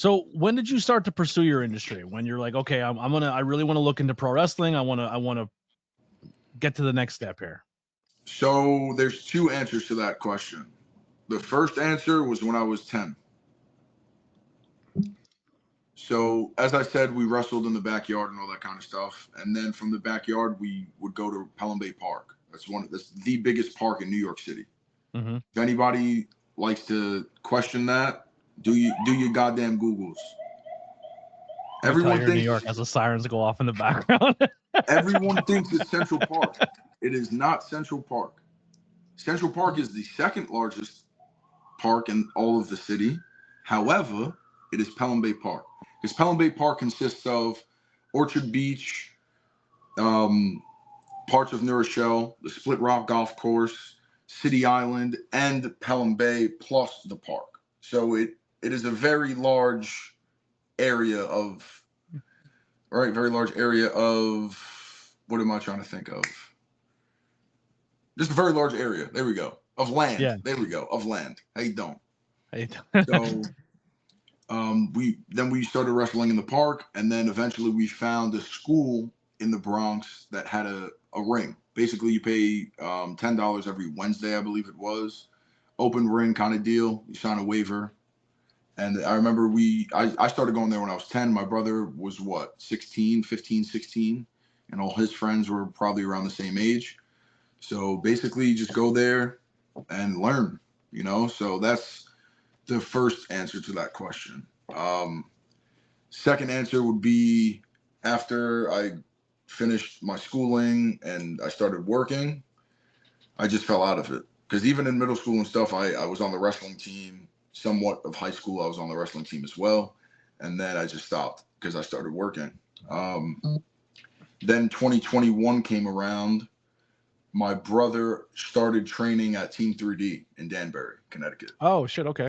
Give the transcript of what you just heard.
So when did you start to pursue your industry? When you're like, okay, I really want to look into pro wrestling. I want to get to the next step here. So there's two answers to that question. The first answer was when I was 10. So as I said, we wrestled in the backyard and all that kind of stuff. And then from the backyard, we would go to Pelham Bay Park. That's the biggest park in New York City. Mm-hmm. If anybody likes to question that, do your goddamn Googles. Everyone You're in New thinks York as the sirens go off in the background. everyone thinks it's Central Park. It is not Central Park. Central Park is the second largest park in all of the city. However, it is Pelham Bay Park. Because Pelham Bay Park consists of Orchard Beach, parts of New Rochelle, the Split Rock Golf Course, City Island, and Pelham Bay, plus the park. So it is a very large area of, very large area of, what am I trying to think of? Just a very large area. There we go. Of land. Yeah. There we go. Of land. How you doing? So we started wrestling in the park, and then eventually we found a school in the Bronx that had a ring. Basically, you pay $10 every Wednesday, I believe it was. Open ring kind of deal. You sign a waiver. And I remember I started going there when I was 10. My brother was 15, 16, and all his friends were probably around the same age. So basically, you just go there and learn, So that's the first answer to that question. Second answer would be after I finished my schooling and I started working, I just fell out of it. Because even in middle school and stuff, I was on the wrestling team. Somewhat of high school, I was on the wrestling team as well. And then I just stopped because I started working. Then 2021 came around. My brother started training at Team 3D in Danbury, Connecticut. Oh, shit. Okay.